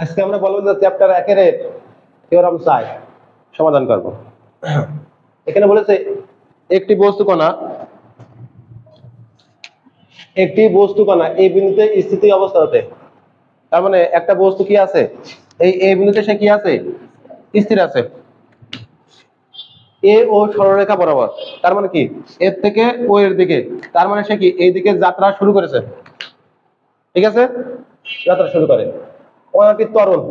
আজকে আমরা বলবো যে চ্যাপ্টার 1 এর থিওরাম সাই সমাধান করব। এখানে বলেছে একটি বস্তু কণা এই বিন্দুতে স্থিতি অবস্থাতে, তার মানে একটা বস্তু কি আছে এই বিন্দুতে সে কি আছে, স্থির আছে এ ও সরলরেখা বরাবর। তার মানে কি এর থেকে ও এর দিকে, তার মানে সে কি এই দিকে যাত্রা শুরু করেছে। ঠিক আছে, যাত্রা শুরু করে কণাটি ত্বরণ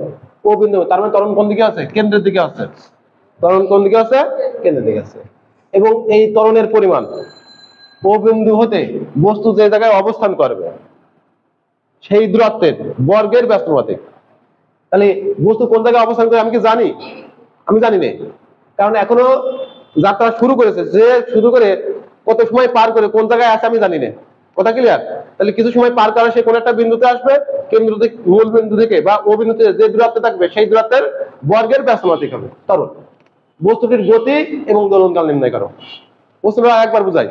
ও বিন্দু, তার মানে ত্বরণ কোন দিকে আছে, কেন্দ্রের দিকে আছে। ত্বরণ কোন দিকে আছে, কেন্দ্রের দিকে আছে। এবং এই ত্বরণের পরিমাণ ও বিন্দু হতে বস্তু যে জায়গায় অবস্থান করবে সেই দূরত্বের বর্গের ব্যস্তানুপাতিক। তাহলে বস্তু কোন জায়গায় অবস্থান করে আমি কি জানি? আমি জানি না, কারণ এখনো যাত্রা শুরু করেছে। যে শুরু করে কত সময় পার করে কোন জায়গায় আছে আমি জানি না। কথা ক্লিয়ার? তাহলে কিছু সময় পার করে সে কোন একটা বিন্দুতে আসবে, কেন্দ্র থেকে মূল বিন্দু থেকে বা ও বিন্দুতে যে দূরত্ব থাকবে সেই দূরত্বের বর্গের ব্যস্তানুপাতিক হবে ত্বরণ। বস্তুটির গতি এবং দোলনকাল নির্ণয় করো। প্রশ্নটা একবার বুঝাই।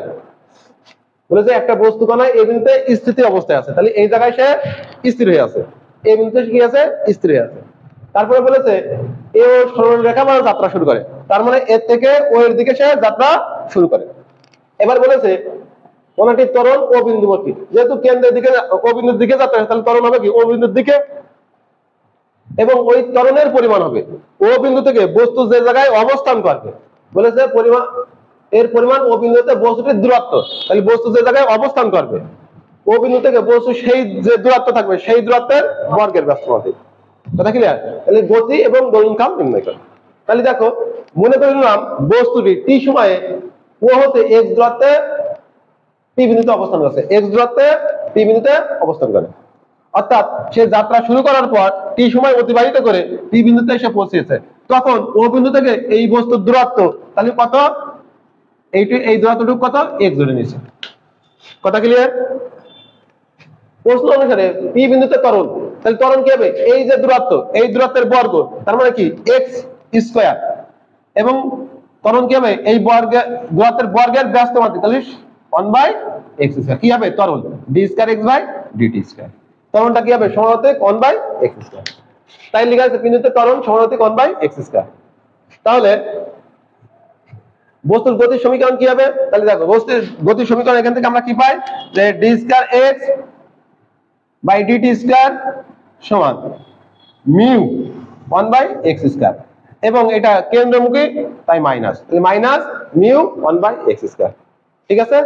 বলেছে একটা বস্তু কণা এই বিন্দুতে স্থিতি অবস্থায় আছে, তাহলে এই জায়গায় সে স্থির হয়ে আছে, এই বিন্দুতে কি আছে, স্থির হয়ে আছে। তারপরে বলেছে এ ও সরলরেখা মানে যাত্রা শুরু করে, তার মানে এর থেকে ও এর দিকে সে যাত্রা শুরু করে। এবার বলেছে কণাটির ত্বরণ ও বিন্দুমুখী, যেহেতু কেন্দ্রের দিকে ও বিন্দুর দিকে যাত্রা, তাহলে ত্বরণ হবে কি ও বিন্দুর দিকে, এবং ওই ত্বরণের পরিমাণ হবে ও বিন্দু থেকে বস্তু যে জায়গায় অবস্থান করবে। বলেছে পরিমাণ এর পরিমাণ ও বিন্দুতে বস্তুটির দূরত্ব, তাহলে বস্তু যে জায়গায় অবস্থান করবে ও বিন্দু থেকে বস্তু সেই যে দূরত্ব থাকবে সেই দূরত্বের বর্গের ব্যস্তানুপাতিক। কথা ক্লিয়ার? তাহলে গতি এবং দোলনকাল নির্ণয় করে। তাহলে দেখো, মনে করে নিলাম বস্তুটি টি সময়ে ও হতে এক্স দূরত্বে পি বিন্দুতে অবস্থান করছে, এক্স দূরত্বে পি বিন্দুতে অবস্থান করে। অর্থাৎ সে যাত্রা শুরু করার পর টি সময় অতিবাহিত করে পি বিন্দুতে এসে পৌঁছেছে, তখন ও বিন্দু থেকে এই বস্তুর দূরত্ব তাহলে কত, এই দূরত্বটুকু কত, এক্স ধরে নিয়েছে। কথা ক্লিয়ার? প্রশ্ন অনুসারে পি বিন্দুতে ত্বরণ, তাহলে ত্বরণ কি হবে, এই যে দূরত্ব এই দূরত্বের বর্গ, তার মানে কি এক্স স্কয়ার, এবং ত্বরণ কি হবে এই দূরত্বের বর্গের ব্যস্তানুপাতিক, তাহলে 1/x স্কয়ার কি হবে ত্বরণ, d square x by dt square. ত্বরণটা কি হবে সমানুপাতিক 1/x স্কয়ার। তাই লেখা আছে বিন্দুতে ত্বরণ সমানুপাতিক 1/x স্কয়ার। তাহলে বস্তুর গতির সমীকরণ কি হবে? তাহলে দেখো বস্তুর গতির সমীকরণ এখান থেকে আমরা কি পাই, যে d square x by dt square সমান মিউ 1/x স্কয়ার, এবং এটা কেন্দ্রমুখী তাই মাইনাস, তাহলে মাইনাস মিউ 1/x স্কয়ার। ঠিক আছে?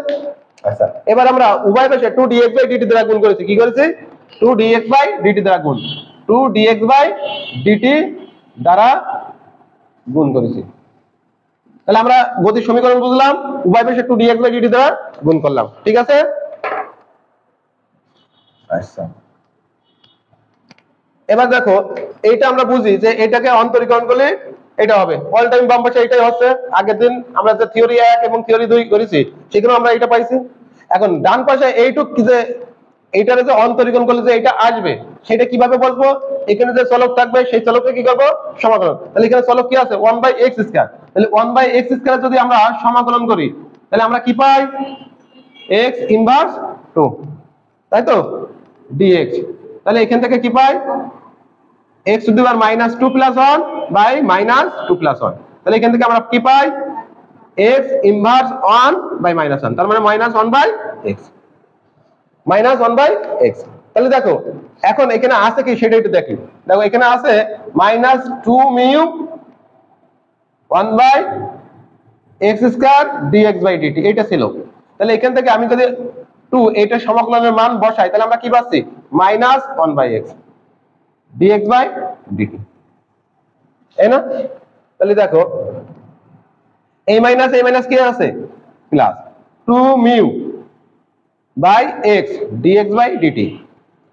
আচ্ছা, এবার আমরা উভয় পাশে 2dx বাই dt দ্বারা গুণ করেছি। কি করেছি? 2dx বাই dt দ্বারা গুণ, 2dx বাই dt দ্বারা গুণ করেছি। তাহলে আমরা গতির সমীকরণ বুঝলাম, উভয় পাশে 2dx বাই dt দ্বারা গুণ করলাম। ঠিক আছে? আচ্ছা, এবার দেখো এইটা আমরা বুঝি যে এটাকে অন্তরীকরণ করলে এটা হবে, অল টাইম বাম পাশে এটাই হচ্ছে। আগের দিন আমরা যে থিওরি 1 এবং থিওরি 2 করেছি সেখানে আমরা এটা পাইছি। এখন ডান পাশে এইটুক কি যে এইটারে যে অন্তরীকরণ করলে যে এটা আসবে সেটা কিভাবে বলবো, এখানে যে চলক থাকবে সেই চলককে কি করব, সমাকলন। তাহলে এখানে চলক কি আছে 1/x স্কয়ার, তাহলে 1/x স্কয়ার যদি আমরা সমাকলন করি তাহলে আমরা কি পাই, x ইনভার্স 2, তাই তো dx। তাহলে এখান থেকে কি পাই, x to the power -2 + 1 by -2 + 1। তাহলে এখান থেকে আমরা কি পাই, x ইনভার্স 1 বাই -1, তার মানে -1/x, -1/x। তাহলে দেখো এখন এখানে আছে কি সেটা একটু দেখি। দেখো এখানে আছে -2 mu 1/x square dx by dt, এটা ছিল। তাহলে এখান থেকে আমি যদি 2 এটা সমাকলনের মান বসাই তাহলে আমরা কি পাচ্ছি, -1/x dx বাই dt, তাই না? তাহলে দেখো এই মাইনাস কি আছে, plus 2 mu by x dx by dt।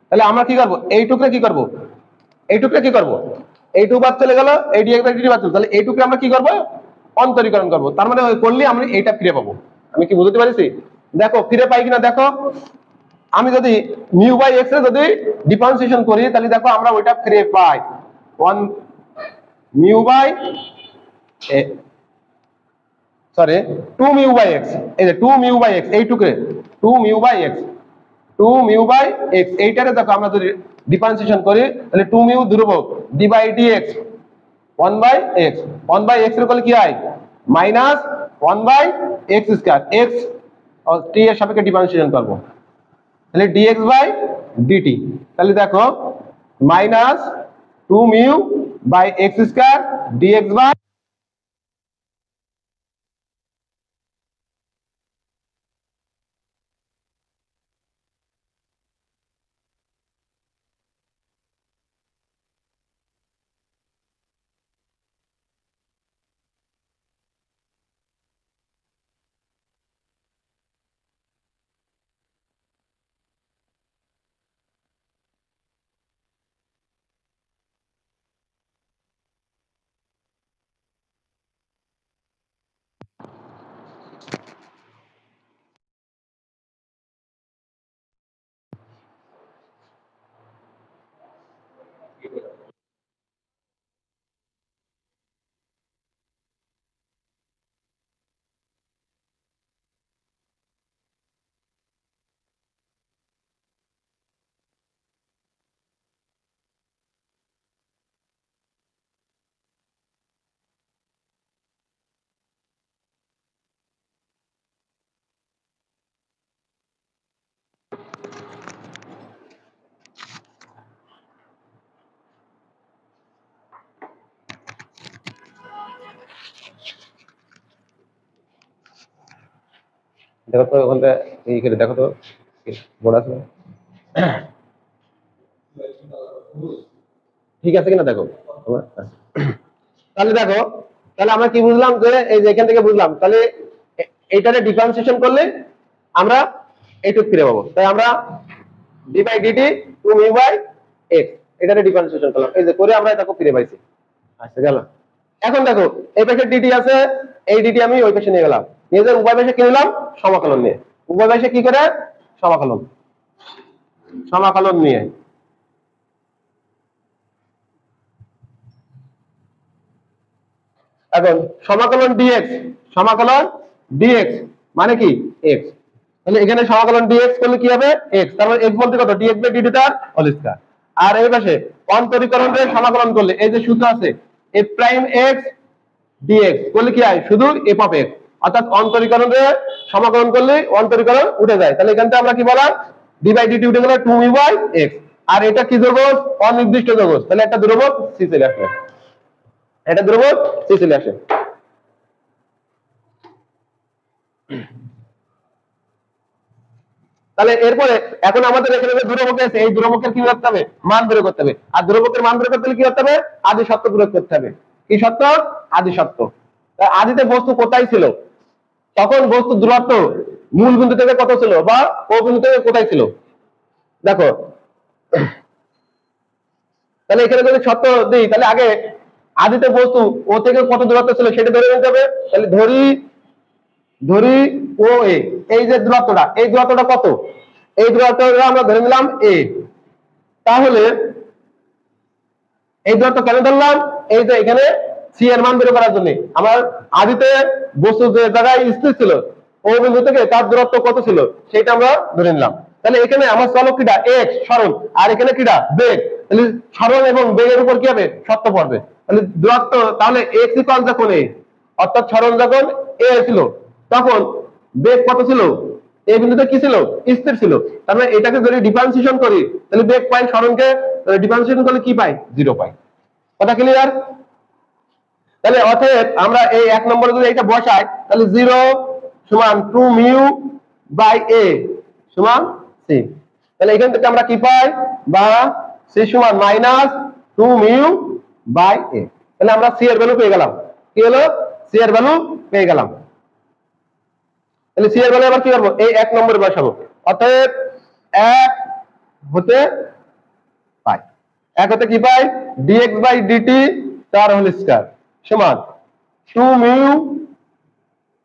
তাহলে আমরা কি করব, এইটুকরে কি করব, এইটুকু বাদ চলে গেল, এই dx বাই dt বাদ চলে, তাহলে এইটুকু আমরা কি করব, অন্তরীকরণ করব। তার মানে করলে আমরা এইটা ফিরে পাবো। আমি কি বুঝতে পারছি? দেখো ফিরে পাই কিনা দেখো, আমি যদি মিউ বাই x এর যদি ডিফারেন্সিয়েশন করি তাহলে দেখো আমরা ওইটা ফিরে পাই 1 mu by 2 mu by x, এই যে 2 মিউ বাই x এইটুকু 2 mu by x two mu by x. এইটারে দেখো আমরা যদি ডিফারেন্সিয়েশন করি তাহলে টু মিউ ধ্রুবক d by d x 1 by x. 1 by x এর করলে কি হয় minus 1 by x square. X টি এর সাপেক্ষে ডিফারেন্সিয়েশন করব তাহলে dx বাই dt। তাহলে দেখো minus 2 mu by x square dx by দেখো তো ওখানটা এই করে দেখো তো বোর্ড আছে ঠিক আছে কিনা দেখো। তাহলে দেখো তাহলে আমরা কি বুঝলাম যে এই যে এখান থেকে বুঝলাম তাহলে এইটারে ডিফারেন্সিয়েশন করলে আমরা এইটুকু ফিরে পাবো। তাই আমরা D by DT 2 mu by X এটারে ডিফারেন্সিয়েশন করলাম, এই যে করে আমরা দেখো ফিরে পাইছি। আচ্ছা গেল। এখন দেখো এই পাশে ডিটি আছে, এই ডিটি আমি ওই পাশে নিয়ে গেলাম, নিয়ে যে উভয় পাশে কি নিলাম সমাকলন নিয়ে। উভয় পাশে কি করে সমাকলন, সমাকলন নিয়ে এখন সমাকলন ডিএক্স, সমাকলন ডিএক্স মানে কি এক্স। তাহলে এখানে সমাকলন ডিএক্স করলে কি হবে এক্স, তার মানে এক্স বলতে কত ডিএক্স বাই ডিটি তার হোল স্কয়ার। আর এই পাশে অন্তরীকরণের সমাকলন করলে এই যে সূত্র আছে এফ প্রাইম এক্স ডিএক্স করলে কি হয় শুধু এফ অফ এক্স, অর্থাৎ অন্তরীকরণের সমাকলন করলে অন্তরীকরণ উঠে যায়। তাহলে এখান থেকে আমরা কি বললাম ডি বাই ডিটি উঠে গেল 2 মিউ বাই এক্স। আর এটা কি ধ্রুবক অনির্দিষ্ট ধ্রুবক, তাহলে একটা ধ্রুবক সি চলে আসবে, এটা ধ্রুবক সি চলে আসে। তাহলে এরপরে এখন আমাদের এখানে যে ধ্রুবক আছে এই ধ্রুবকের কি করতে হবে মান বের করতে হবে। আর ধ্রুবকের মান বের করতে হলে কি করতে হবে আদি সত্য প্রয়োগ করতে হবে। কি সত্য আদি সত্য। আদিতে বস্তু কোথায় ছিল, তখন বস্তু দূরত্ব মূল বিন্দু থেকে কত ছিল বা ও বিন্দু থেকে কোথায় ছিল দেখো। তাহলে এখানে যদি সত্য দিই তাহলে আগে আদিতে বস্তু ও থেকে কত দূরত্ব ছিল সেটা ধরে নিতে হবে। তাহলে ধরি ধরি ও এ, এই যে দূরত্বটা এই দূরত্বটা কত, এই দূরত্বটা আমরা ধরে নিলাম এ। তাহলে এই দূরত্ব কেন ধরলাম, এই যে এখানে সি এর মান বের করার জন্য। আমার আদিতে বস্তু যে জায়গায় স্থির ছিল ও বিন্দু থেকে তার দূরত্ব কত ছিল সেটা আমরা ধরে নিলাম। তাহলে এখানে আমার চলক কিটা এক্স সরণ, আর এখানে কিটা বেগ। তাহলে সরণ এবং বেগের উপর কি হবে সত্য পড়বে। তাহলে দূরত্ব তাহলে এক্স ইকুয়াল যখন এ, অর্থাৎ সরণ যখন এ ছিল তখন বেগ কত ছিল এই বিন্দুতে কি ছিল স্থির ছিল। তার মানে এটাকে যদি ডিফারেন্সিয়েশন করি তাহলে বেগ পাই সরণকে ডিফারেন্সিয়েশন করলে কি পাই জিরো পাই। কথা ক্লিয়ার। তাহলে অতএব আমরা এই এক নম্বরে যদি এটা বসাই তাহলে 0 সমান 2 মিউ বাই এ সমান সি। তাহলে এখান থেকে আমরা কি পাই বা সি সমান মাইনাস 2 মিউ বাই এ। তাহলে আমরা সি এর ভ্যালু পেয়ে গেলাম, কি হলো সি এর ভ্যালু পেয়ে গেলাম। তাহলে সি এর ভ্যালু আবার কি করব এই এক নম্বরে বসাবো। অতএব এক হতে পাই, এক হতে কি পাই dx বাই dt তার হোল স্কয়ার সমান 2 মিউ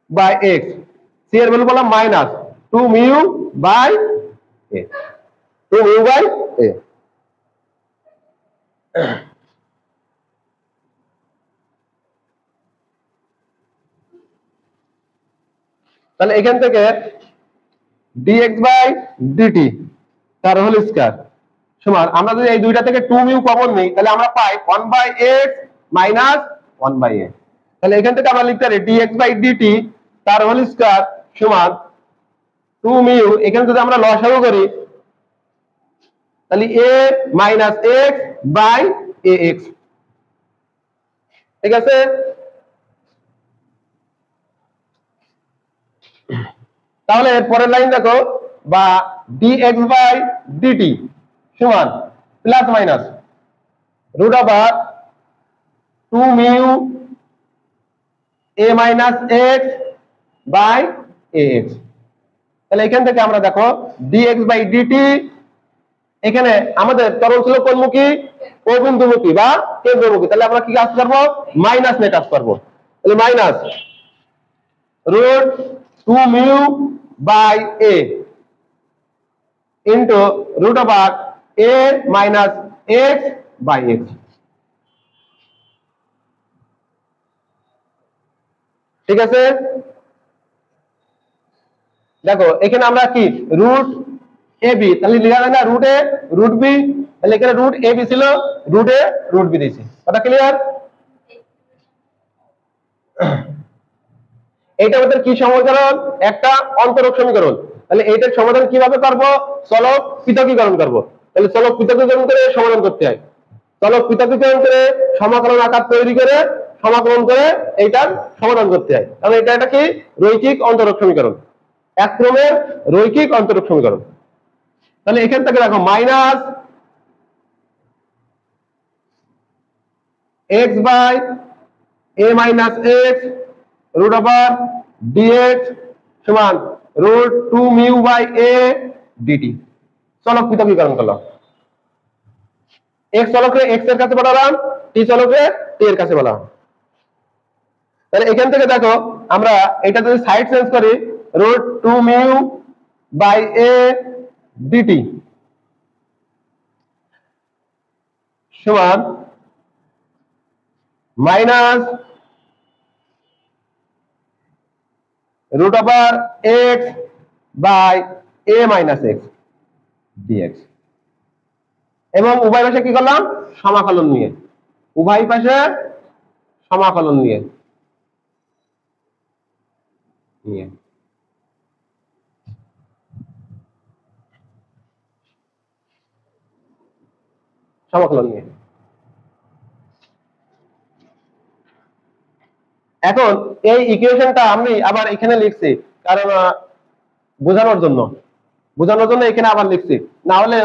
বাই x, সি এর ভ্যালু বললাম minus 2 mu by a, 2 mu by a। তাহলে এখান থেকে dx বাই dt তার হোল স্কয়ার সমান, আমরা যদি এই দুইটা থেকে 2 মিউ কমন নিই তাহলে আমরা পাই 1/x মাইনাস 1/a। তাহলে এখান থেকে আমরা লিখতে পারি dx/dt তার হোল স্কয়ার সমান 2 মিউ, এখানে যদি আমরা লসাগু করি তাহলে a minus x by ax। ঠিক আছে, তাহলে এর পরের লাইন দেখো, বা dx/dt সমান plus minus root over 2 mu a minus x by ax। তাহলে এখান থেকে আমরা দেখো dx/dt, এখানে আমাদের তরল ছিল কোনমুখী, অবিন্দুমুখী বা কেন্দ্রমুখী, তাহলে আমরা কি কাজ করব, মাইনাস নিয়ে কাজ করব। তাহলে minus root 2 mu by a into root over a minus x by x। ঠিক আছে, দেখো এখানে আমরা কি রুট এ বি, তাহলে লেখা যায় না রুট এ রুট বি, তাহলে এখানে রুট এ বি ছিল, রুট এ রুট বি দিয়েছি। কথা ক্লিয়ার? এটা আমাদের কি সমীকরণ, একটা অন্তরক সমীকরণ। তাহলে এইটার সমাধান কিভাবে করব, চলক পৃথকীকরণ করব। তাহলে চলক পৃথকীকরণ করে সমাধান করতে হয়, চলক পৃথকীকরণ করে সমাকলন আকার তৈরি করে সমাকলন করে এইটার সমাধান করতে হয়। কারণ এটা একটা কি রৈখিক অন্তরক সমীকরণ, এক ক্রমের রৈখিক অন্তরক সমীকরণ। তাহলে এখান থেকে দেখো minus x by a minus x root over dx সমান root 2 mu by a dt। চলক পৃথকীকরণ করলাম, x চলকে x এর কাছে বলালাম, t চলকে t এর কাছে বলালাম। তাহলে এখান থেকে দেখো আমরা এটা যদি সাইড চেঞ্জ করি, root 2 mu by a dt সমান minus root over x by a minus x dx। এবং উভয় পাশে কি করলাম, সমাকলন নিয়ে, উভয় পাশে সমাকলন নিয়ে সমাকলন নিয়ে। এখন এই ইকুয়েশনটা আমি আবার এখানে লিখছি, কারণ বোঝানোর জন্য এখানে আবার লিখছি, না হলে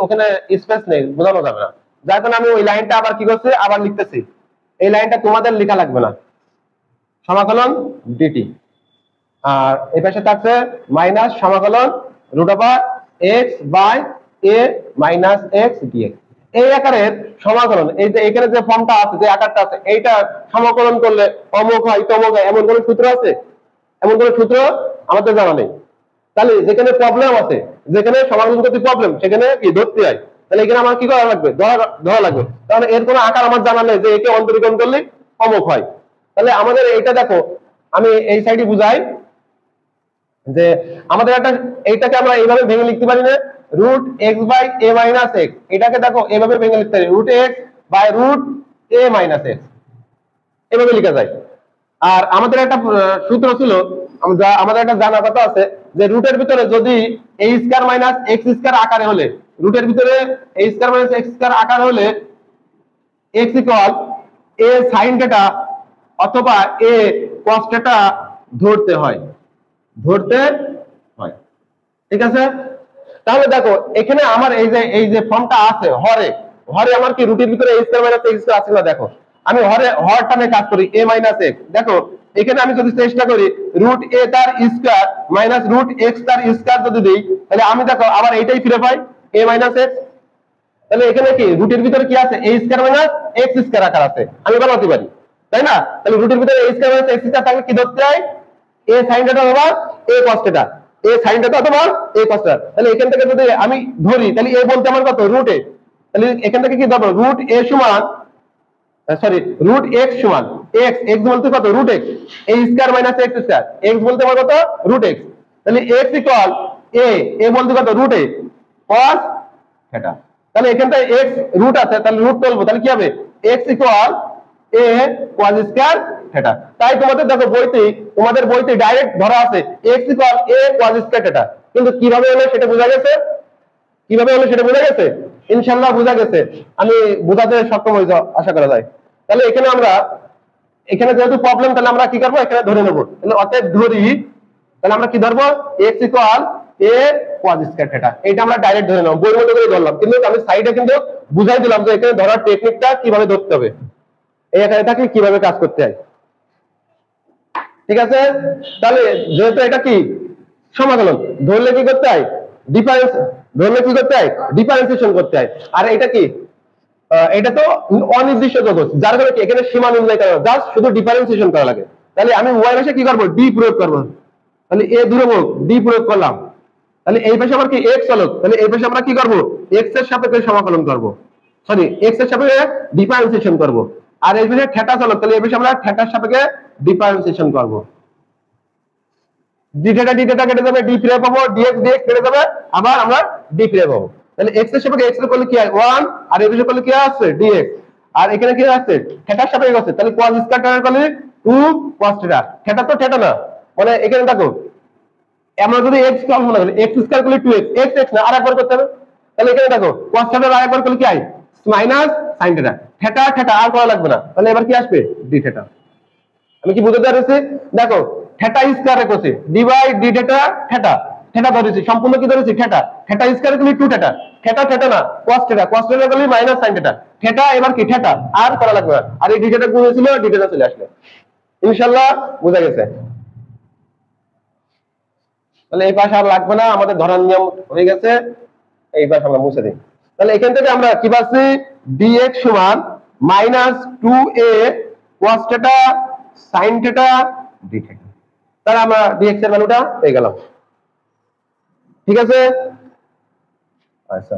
ওখানে স্পেস নেই, বোঝানো যাবে না। যার কারণে আমি ওই লাইনটা আবার কি করছি, আবার লিখতেছি। এই লাইনটা তোমাদের লেখা লাগবে না, সমাকলন ডিটি, আর এই পাশে থাকছে মাইনাস সমাকলন root over X by A minus X DX. এই আকারের সমাকলন, এই যে এখানে যে ফর্মটা আছে, যে আকারটা আছে, এইটা সমাকলন করলে অমুক হয় তমুক হয়, এমন কোন সূত্র আছে? এমন কোন সূত্র আমাদের জানা নেই। তাহলে যেখানে প্রবলেম আছে, যেখানে সমাকলন করতে প্রবলেম, সেখানে কি ধরতে হয়। তাহলে এখানে আমার কি করা লাগবে, ধরা লাগবে। কারণ এর কোনো আকার আমার জানা নেই যে একে অন্তরীকরণ করলে অমুক হয়। তাহলে আমাদের এইটা দেখো, আমি এই সাইডে বুঝাই যে আমাদের একটা, এইটাকে আমরা এইভাবে ভেঙে লিখতে পারি না, root x by A minus X. এটাকে দেখো এভাবে ভেঙে লিখতে পারি, root x by root A minus X, এভাবে লেখা যায়। আর আমাদের একটা সূত্র ছিল, আমাদের একটা জানা কথা আছে যে রুটের ভিতরে যদি এ স্কয়ার মাইনাস এক্স স্কয়ার আকারে হলে, রুটের ভিতরে এ স্কয়ার মাইনাস এক্স স্কয়ার আকার হলে এক্স ইকুয়াল এ সাইন থিটা অথবা এ কস থিটা ধরতে হয়। ঠিক আছে, তাহলে দেখো এখানে আমার এই যে ফর্মটা আছে, হরে আমার কি রুটের ভিতরে a square minus x square আছে না? দেখো আমি হরটা নিয়ে কাজ করি, a মাইনাস x। দেখো এখানে আমি যদি চেষ্টা করি রুট a তার স্কয়ার মাইনাস রুট x তার স্কয়ার যদি দেই, তাহলে আমি দেখো আবার এইটাই ফিরে পাই, a মাইনাস x। তাহলে এখানে কি রুটের ভিতরে কি আছে, a square minus x square আকার আছে, আমি বানাতে পারি, তাই না? তাহলে রুটের ভিতরে a square minus x square থাকলে কি ধরতে হয়, a sin থিটা অথবা a cos theta, a sin theta অথবা a cos থিটা। তাহলে এখান থেকে যদি আমি ধরি, তাহলে a বলতে আমার কত, রুট a। তাহলে এখান থেকে কি ধরবো, রুট a সমান, সরি রুট x সমান x বলতে কত, root x, a square minus x square, x বলতে আমার কত, রুট x। তাহলে x ইকুয়াল a বলতে কত, রুট a cos থিটা। তাহলে এখানটা x রুট আছে, তাহলে রুট তুলবো, তাহলে কি হবে x equal a cos square theta. তাই তোমাদের বইতে ডাইরেক্ট ধরা আছে x equal a cos square theta, কিন্তু কিভাবে হলো সেটা বোঝা গেছে? ইনশাআল্লাহ বোঝা গেছে, আমি বোঝাতে সক্ষম হয়েছি আশা করা যায়। তাহলে এখানে যেহেতু প্রবলেম, তাহলে আমরা কি করবো, এখানে ধরে নেবো, তাহলে অতএব ধরি, তাহলে আমরা কি ধরবো, x equal a cos square theta. এটা আমরা ডাইরেক্ট ধরে নেব, বইয়ের মতো করে ধরলাম, কিন্তু আমি সাইডে কিন্তু বুঝাই দিলাম যে এখানে ধরার টেকনিকটা কিভাবে ধরতে হবে, এই এখানে থাকলে কিভাবে কাজ করতে হয়। ঠিক আছে? তাহলে যেহেতু এটা কি সমাকলন, ধরলে কি করতে হয়, ডিফারেন্সিয়েশন করতে হয়। আর এটা কি, এটা তো অনির্দিষ্ট জগৎ, যার কারণে এখানে সীমা নির্ণয় করা জাস্ট শুধু ডিফারেন্সিয়েশন করা লাগে। তাহলে আমি ওয়াই পাশে কি করবো, ডি প্রয়োগ করবো, তাহলে এ দূরবর্গ ডি প্রয়োগ করলাম, তাহলে এই পাশে আমার কি এক্স হলো, তাহলে এই পাশে আমরা কি করবো, এক্স এর সাপেক্ষে সমাকলন করবো, সরি এক্স এর সাপেক্ষে ডিফারেন্সিয়েশন করবো। আর এই পাশে থিটা হলো, তাহলে এই পাশে আমরা থিটার সাপেক্ষে ডিফারেন্সিয়েশন করবো। ডি থিটা কেটে যাবে, ডি ফিরে পাবো, ডিএক্স কেটে যাবে, আবার আমরা ডি ফিরে পাবো। তাহলে এক্স এর সাপেক্ষে এক্স এর করলে কি হয় 1, আর এই পাশে করলে কি আসছে ডিএক্স, আর এখানে কি আসছে থিটার সাপেক্ষে আছে, তাহলে cos স্কয়ার থিটা করলে 2 cos থিটা। থিটা তো থিটা না, মানে এখানে দেখো আমরা যদি x কল মনে করি, x স্কয়ার করলে 2x, x না আরেকবার করতে হবে, তাহলে এখানে দেখো cos থিটা আরেকবার করলে কি হয় মাইনাস sin থিটা, থিটা আর করা লাগবে না, তাহলে এবার কি আসবে d থিটা। আমি কি বুঝতে পারছি? দেখো থিটা স্কয়ারে করছি ডি বাই ডি থিটা ধরেছি, সম্পূর্ণ কি ধরেছি থিটা স্কয়ার করলে 2 থিটা না cos থিটা করলে মাইনাস sin থিটা, এবার কি থিটা আর করা লাগবে না, আর এই ডি থিটা গুণ ছিল ডি থিটা চলে আসলো। ইনশাআল্লাহ বোঝা গেছে? তাহলে এই পাশে আর লাগবে না, আমাদের ধরার নিয়ম হয়ে গেছে, এই পাশে আমরা মুছে দিই। তাহলে এখান থেকে আমরা কি পাচ্ছি, dx সমান minus 2a cos theta sin theta d theta. তাহলে আমরা dx এর ভ্যালুটা পেয়ে গেলাম। ঠিক আছে? আচ্ছা,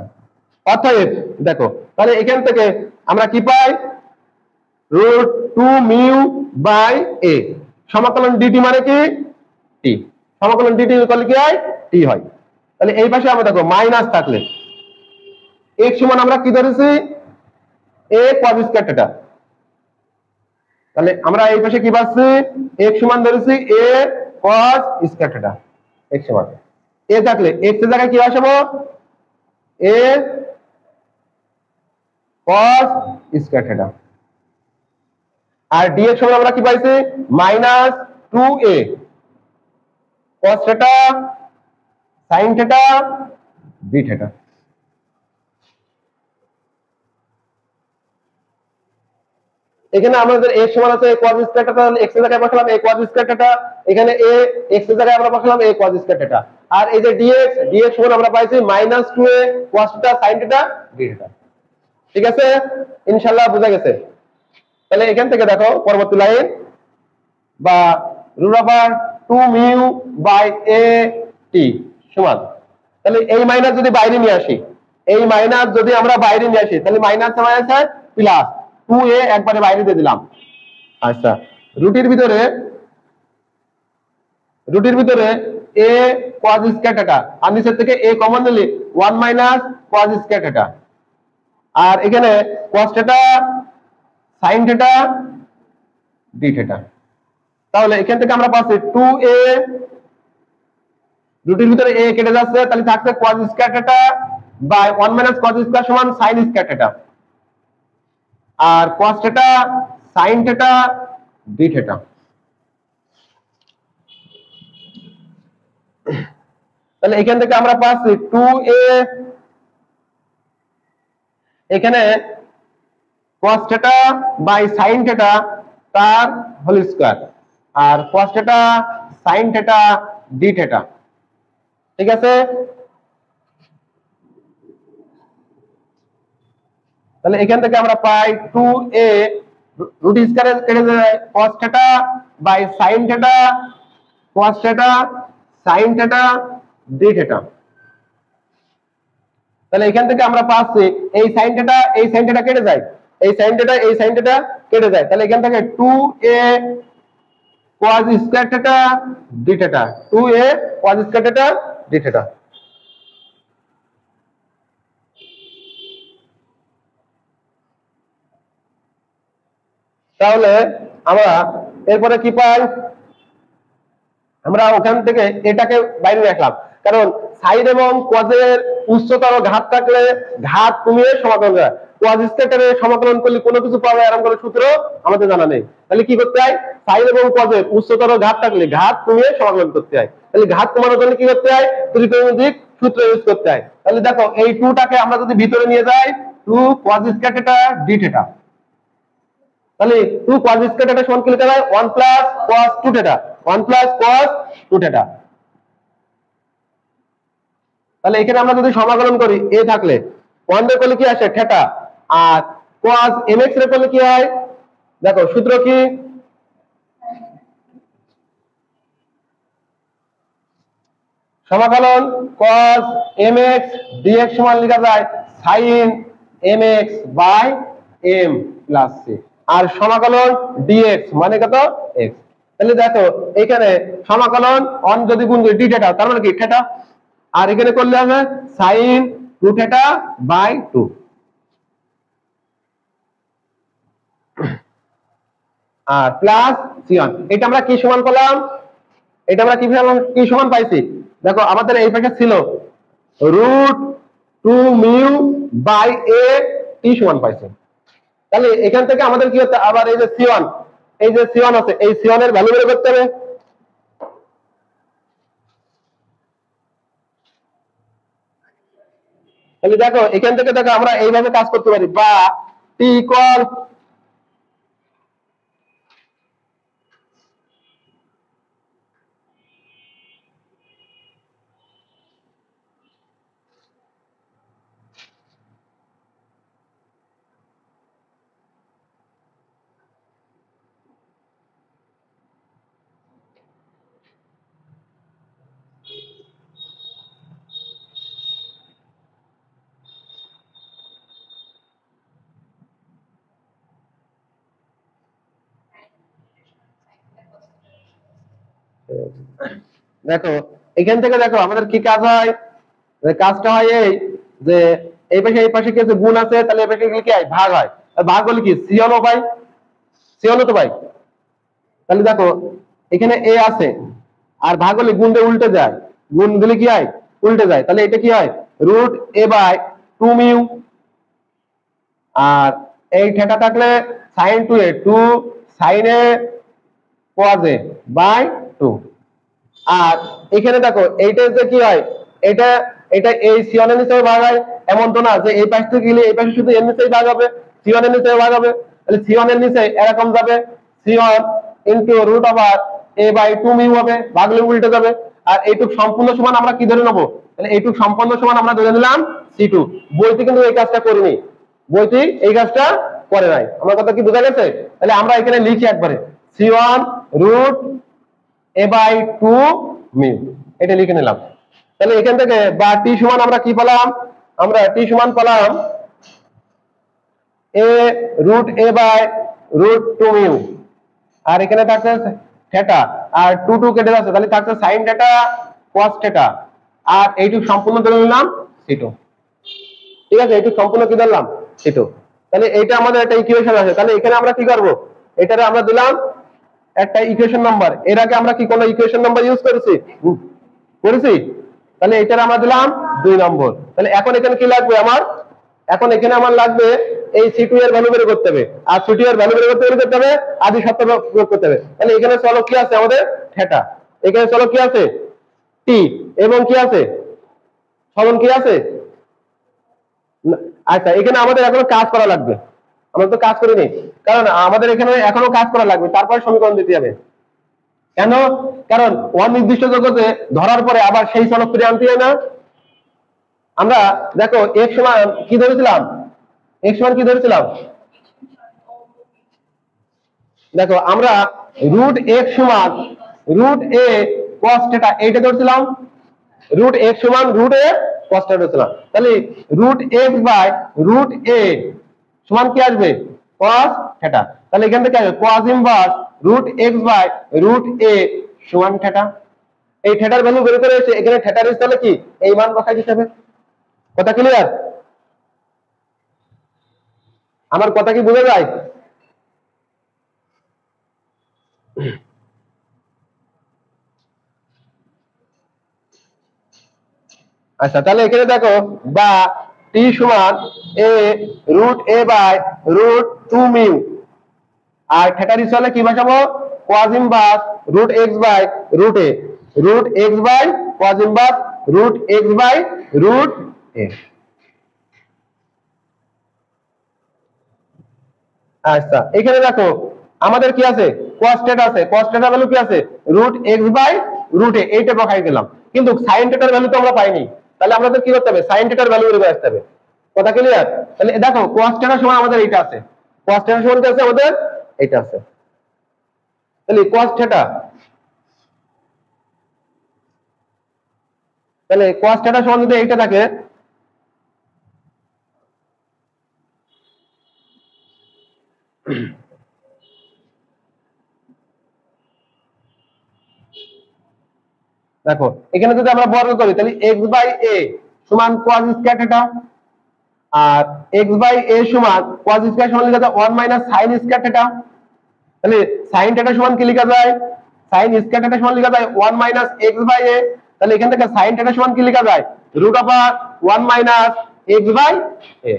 অতএব দেখো, তাহলে এখান থেকে আমরা কি পাই, রুট 2 মিউ বাই a, সমাকলন dt মানে কি t, সমাকলন dt করলে কি হয় t হয়। তাহলে এই পাশে আমরা দেখো মাইনাস থাকলে x সমান আমরা কি ধরেছি a cos স্কয়ার থিটা, তাহলে আমরা এই পাশে কি পাচ্ছি x সমান ধরেছি a cos square theta, x সমান a থাকলে x এর জায়গায় কি বসাবো a cos স্কয়ার থিটা, আর dx সমান আমরা কি পাইছি minus 2a cos theta sin theta d theta. এখানে আমাদের a সমান আছে cos স্কয়ার থিটা, x এর জায়গায় বসালাম a cos স্কয়ার থিটা, এখানে a x এর জায়গায় আমরা বসালাম a cos স্কয়ার থিটা, আর এই যে dx সমান আমরা পাইছি minus 2a cos theta sin theta d theta. ঠিক আছে? ইনশাআল্লাহ বোঝা গেছে? তাহলে এখান থেকে দেখো পরবর্তী লাইন, বা root over 2 mu by a t সমান, তাহলে এই মাইনাস যদি বাইরে নিয়ে আসি, তাহলে মাইনাস প্লাস 2a একবারে বাইরে দিয়ে দিলাম। আচ্ছা, রুটির ভিতরে a cos স্কয়ার থিটা, আর নিচের থেকে a কমন নিলে 1 মাইনাস cos স্কয়ার থিটা, আর এখানে cos theta sin theta d theta. তাহলে এখান থেকে আমরা পাচ্ছি 2a, রুটির ভিতরে a কেটে যাচ্ছে, তাহলে থাকছে cos square theta by 1 minus cos square সমান sin স্কয়ার থিটা, আর cos theta sin theta d theta. তাহলে এখান থেকে আমরা পাচ্ছি 2a, এখানে cos theta by sin theta তার হোল স্কয়ার, আর cos theta sin theta d theta. ঠিক আছে? তাহলে এখান থেকে আমরা পাই 2a, রুট স্কয়ারে কেটে যায় cos theta by sin theta cos theta sin theta d theta. তাহলে এখান থেকে আমরা পাচ্ছি এই sin থিটা কেটে যায়, এই sin থিটা কেটে যায়, তাহলে এখান থেকে 2a cos square theta d theta, 2a cos square theta d theta. তাহলে আমরা এরপরে কি পাই, আমরা ওখান থেকে এটাকে বাইরে রাখলাম, কারণ সাইন এবং কজের উচ্চতর ঘাত থাকলে ঘাত কমিয়ে সমাকলন করা, কজ স্কয়ারের সমাকলন করলে কোনো কিছু পাওয়া যায় এরকম কোনো সূত্র আমাদের জানা নেই। তাহলে কি করতে হয়, সাইন এবং কজের উচ্চতর ঘাত থাকলে ঘাত কমিয়ে সমাকলন করতে হয়। তাহলে ঘাত কমানোর জন্য কি করতে হয়, ত্রিকোণমিতিক সূত্র ইউজ করতে হয়। তাহলে দেখো এই 2 টাকে আমরা যদি ভিতরে নিয়ে যাই, 2 cause square theta D theta, তাহলে 2 cos স্কয়ার থিটা সমান কি লিখা যায়, 1 plus cos 2 theta, 1 plus cos 2 theta. তাহলে এখানে আমরা যদি সমাকলন করি a থাকলে 1 রে করলে কি আসে থিটা, আর cos mx রে করলে কি হয়, দেখো সূত্র কি, সমাকলন cos mx dx সমান লেখা যায় sin mx by m plus c, আর সমাকলন dx মানে কত x। তাহলে দেখো এখানে সমাকলন 1 যদি গুণ করি d থিটা, তার মানে কি থিটা, আর এখানে করলে হবে sin 2 থিটা বাই 2, আর প্লাস c1। এটা আমরা কি সমান পেলাম, এটা আমরা কি সমান পাইছি, দেখো আমাদের এই পাশে ছিল √2 মিউ বাই a t সমান পাইছি। তাহলে এখান থেকে আমাদের কি হচ্ছে, আবার এই যে c1, এই যে c1 আছে, এই c1 এর ভ্যালু বের করতে হবে। তাহলে দেখো এখান থেকে দেখো আমরা এইভাবে কাজ করতে পারি, বা t ইকুয়াল দেখো এখান থেকে দেখো আমাদের কি কাজ হয়, কাজটা হয় এই যে এই পাশে কি আছে গুণ আছে, তাহলে এই পাশে কি হয় ভাগ হয়, আর ভাগ হলে কি c1 ও পাই, c1 ও তো পাই। তাহলে দেখো এখানে a আছে, আর ভাগ হলে গুণ দিয়ে উল্টে যায়, গুণ দিলে কি হয় উল্টে যায়, তাহলে এটা কি হয় √a বাই 2 মিউ, আর এই থিটা থাকলে sin 2a 2 sin a cos a by 2, আর এখানে দেখো এইটা যে কি হয়, এটা এটা এই c1 এর নিচে ভাগ হয়, এমন তো না যে এই পাশ থেকে গেলে এই পাশে শুধু এর নিচেই ভাগ হবে, c1 এর নিচে ভাগ হবে, তাহলে c1 এর নিচে এরকম যাবে c1 into √a by 2 mu হবে, ভাগলে উল্টে যাবে, আর এইটুক সম্পূর্ণ সমান আমরা কি ধরে নেব, তাহলে এইটুক সম্পূর্ণ সমান আমরা ধরে নিলাম c2। বইতে কিন্তু এই কাজটা করিনি, বইতে এই কাজটা করে নাই, আমার কথা কি বোঝা গেছে? তাহলে আমরা এখানে লিখি একবারে c1 √a বাই 2 মিউ, এটা লিখে নিলাম। তাহলে এখান থেকে বা টি সমান আমরা কি পেলাম, আমরা টি সমান পেলাম a বাই √2 মিউ, আর এখানে থাকছে থিটা, আর 2 2 কেটে যাচ্ছে, তাহলে থাকছে sin থিটা cos থিটা, আর এইটুকু সম্পূর্ণ ধরে নিলাম c2। ঠিক আছে, এইটুকু সম্পূর্ণ কি ধরলাম c2। তাহলে এইটা আমাদের একটা ইকুয়েশন আছে, তাহলে এখানে আমরা কি করব, এটারে আমরা দিলাম একটা ইকুয়েশন নাম্বার। এর আগে আমরা কি কোনো ইকুয়েশন নাম্বার ইউজ করেছি, তাহলে এটারে আমরা দিলাম 2 নম্বর। তাহলে এখন এখানে কি লাগবে আমার, এখন এখানে আমার লাগবে এই c2 এর ভ্যালু বের করতে হবে, আর c2 এর ভ্যালু বের করতে হবে আদি শর্ত প্রয়োগ করতে হবে। তাহলে এখানে চলো কি আছে আমাদের থিটা, এখানে চলো কি আছে t, এবং কি আছে সরণ কি আছে। আচ্ছা এখানে আমাদের এখনো কাজ করা লাগবে, আমরা তো কাজ করিনি, কারণ আমাদের এখানে এখনো কাজ করা লাগবে, তারপর সমীকরণ দিতে হবে। কেন, কারণ অনির্দিষ্ট জগতে ধরার পরে আবার সেই চলক ফিরে আনতে হয় না। আমরা দেখো x সমান কি ধরেছিলাম, x সমান কি ধরেছিলাম, দেখো আমরা √x সমান √a cos থিটা এইটা ধরছিলাম, √x সমান √a cos থিটা ধরছিলাম। তাহলে √x বাই √a সমান কি আসবে cos থিটা, তাহলে এখান থেকে আসবে cos inverse √x by √a সমান থিটা। এই থিটার ভ্যালু বের করে এসে এখানে থিটার স্থলে কি এই মান বসাই দিতে হবে। কথা ক্লিয়ার, আমার কথা কি বোঝা যায়? আচ্ছা, তাহলে এখানে দেখো বা টি সমান a root a by root 2 mu, আর থিটা রিসলে কি বসাবো, cos inverse root x by root a, root x by cos inverse root x by root a. আচ্ছা, এখানে দেখো আমাদের কি আছে, cos থিটা আছে, cos থিটা ভ্যালু কি আছে, root x by root a, এইটা বসাই দিলাম। কিন্তু sin থিটার ভ্যালু তো আমরা পাইনি, তাহলে আমাদের কি করতে হবে, sin থিটার ভ্যালু বের করে আসতে হবে। কথা ক্লিয়ার? তাহলে দেখো cos থিটা সমান আমাদের এইটা আছে, cos থিটা সমান কি আছে আমাদের, এইটা আছে। তাহলে cos থিটা, তাহলে cos থিটা সমান যদি এইটা থাকে, দেখো এখানে যদি আমরা বর্গ করি তাহলে x বাই a সমান cos স্কয়ার থিটা, আর x বাই a সমান cos স্কয়ার সমান লেখা যায় 1 মাইনাস sin স্কয়ার থিটা। তাহলে sin থিটা সমান কি লেখা যায়, sin স্কয়ার থিটা সমান লেখা যায় 1 মাইনাস x বাই a। তাহলে এখান থেকে sin থিটা সমান কি লেখা যায়, root over 1 minus x by a।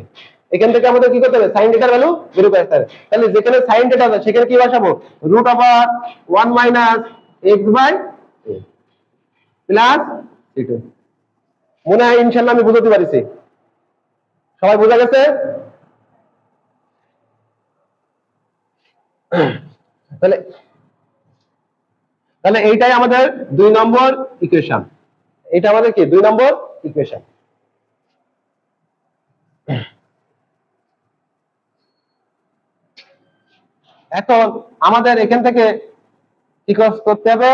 এখান থেকে আমাদের কি করতে হবে, sin থিটার ভ্যালু বের করে আসতে হবে। তাহলে যেখানে sin থিটা আছে সেখানে কি বসাবো, root over 1 minus x by a plus c2। মনে হয় ইনশাআল্লাহ আমি বুঝাতে পারিছি, সবাই বোঝা গেছে? তাহলে তাহলে এইটাই আমাদের 2 নম্বর ইকুয়েশন, এটা আমাদের কি 2 নম্বর ইকুয়েশন। এখন আমাদের এখান থেকে কি করতে হবে,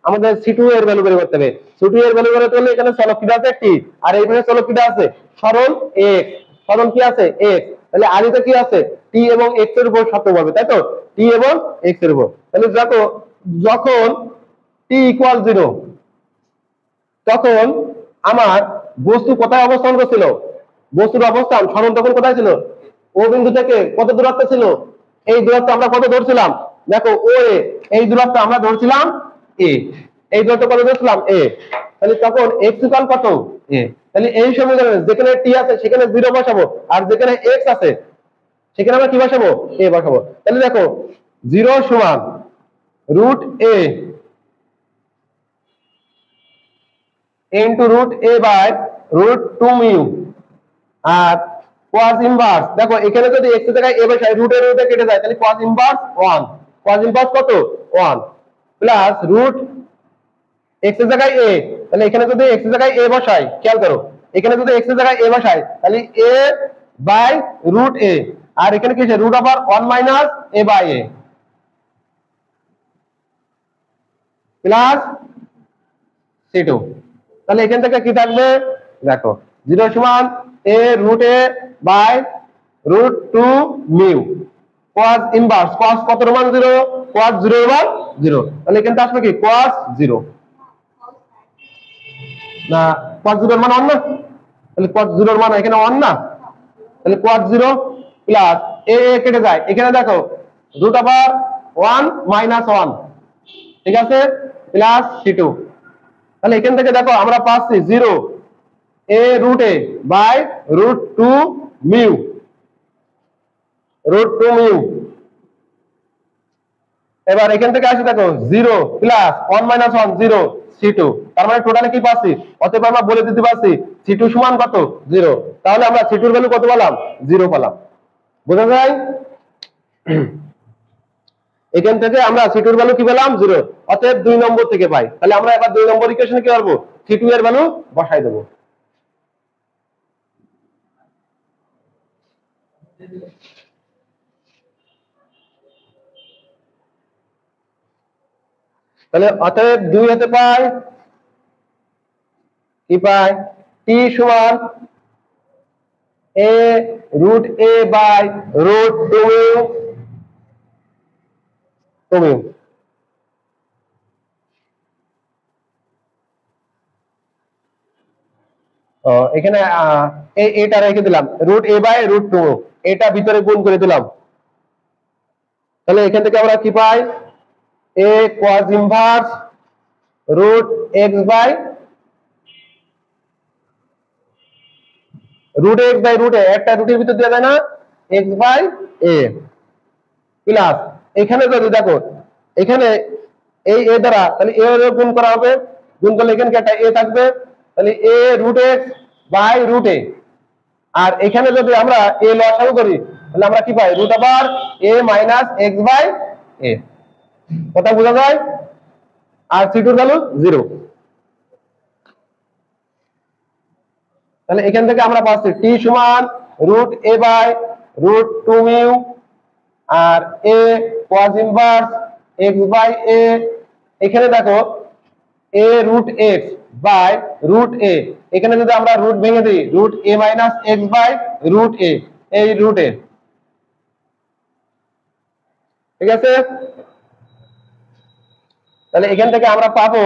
আমাদের c2 এর ভ্যালু বের করতে হবে। c2 এর ভ্যালু বের করতে হলে এখানে চলক কিটা আছে একটি, আর এইখানে চলক কিটা আছে, সরল x, সরল কি আছে x। তাহলে আদিতে কি আছে, t এবং x এর উপর সত্য হবে, তাই তো, t এবং x এর উপর। তাহলে দেখো যখন t ইকুয়াল 0 তখন আমার বস্তু কোথায় অবস্থান করছিল, বস্তুর অবস্থান সরল তখন কোথায় ছিল, ও বিন্দু থেকে কত দূরত্ব ছিল, এই দূরত্ব আমরা কত ধরছিলাম, দেখো ও এ, এই দূরত্ব আমরা ধরছিলাম এ, এই দূরত্ব কত ধরছিলাম এ। তাহলে তখন x ইকুয়াল কত এ। তাহলে এই সমীকরণে যেখানে t আছে সেখানে 0 বসাবো, আর যেখানে x আছে সেখানে আমরা কি বসাবো, a বসাবো। তাহলে দেখো 0 সমান root a into root a by root 2 mu, আর cos ইনভার্স, দেখো এখানে যদি x এর জায়গায় a বসাই রুটের রুটে কেটে যায়, তাহলে cos ইনভার্স 1, cos ইনভার্স কত 1 প্লাস রুট x এর জায়গায় a, তাহলে এখানে যদি x এর জায়গায় a বসাই, খেয়াল করো এখানে যদি x এর জায়গায় a বসাই তাহলে a বাই রুট a, আর এখানে কি আছে root over 1 minus a by a plus c2। তাহলে এখান থেকে কি থাকবে, দেখো 0 সমান a root a by root 2 mu, cos inverse cos কত এর মান 0, cos 0 এর মান 0। তাহলে এখানে আসবে কি cos 0 না, cos 0 এর মান 1 না, তাহলে cos 0 এর মান এখানে 1 না, তাহলে cos 0 প্লাস a কেটে যায়, এখানে দেখো রুট ওভার 1 মাইনাস 1, ঠিক আছে, প্লাস c2। তাহলে এখান থেকে দেখো আমরা পাচ্ছি 0 a root a by root 2 mu, root 2 mu. এবার এখান থেকে আসে দেখো 0 প্লাস 1 মাইনাস 1 0 c2, তার মানে টোটালে কি পাচ্ছি, অতএব আমরা বলে দিতে পারছি c2 সমান কত 0। তাহলে আমরা c2 এর ভ্যালু কত পেলাম, 0 পেলাম। বোঝা যায়? এখান থেকে আমরা c2 এর ভ্যালু কি পেলাম 0, অতএব 2 নম্বর থেকে পাই। তাহলে আমরা এবার 2 নম্বর ইকুয়েশনে কি করব, c2 এর ভ্যালু বসাই দেব। তাহলে অতএব 2 হতে পাই কি পাই, t সমান a root a by root 2 mu. এখানে এটা রেখে দিলাম রুট a বাই রুট 2, এটা ভিতরে গুণ করে দিলাম। তাহলে এখান থেকে আমরা কি পাই, a cos inverse root x by root x by root a, একটা রুটের ভিতর দেওয়া যায় না, x by a প্লাস এখানে যদি দেখো এখানে এই a দ্বারা তাহলে a এর গুণ করা হবে, গুণ করলে এখানে কি একটা a থাকবে, তাহলে a root x by root a, আর এখানে যদি আমরা a লসাগু করি তাহলে আমরা কি পাই root আবার a minus x by a, কথা বোঝা যায়? আর c2 এর ভ্যালু 0, তাহলে এখান থেকে আমরা পাচ্ছি t সমান root a by root 2 mu R a cos inverse x by a, এখানে দেখো a root x by root a, এখানে যদি আমরা রুট ভেঙে দিই root a minus x by root a, এই root a, ঠিক আছে? তাহলে এখান থেকে আমরা পাবো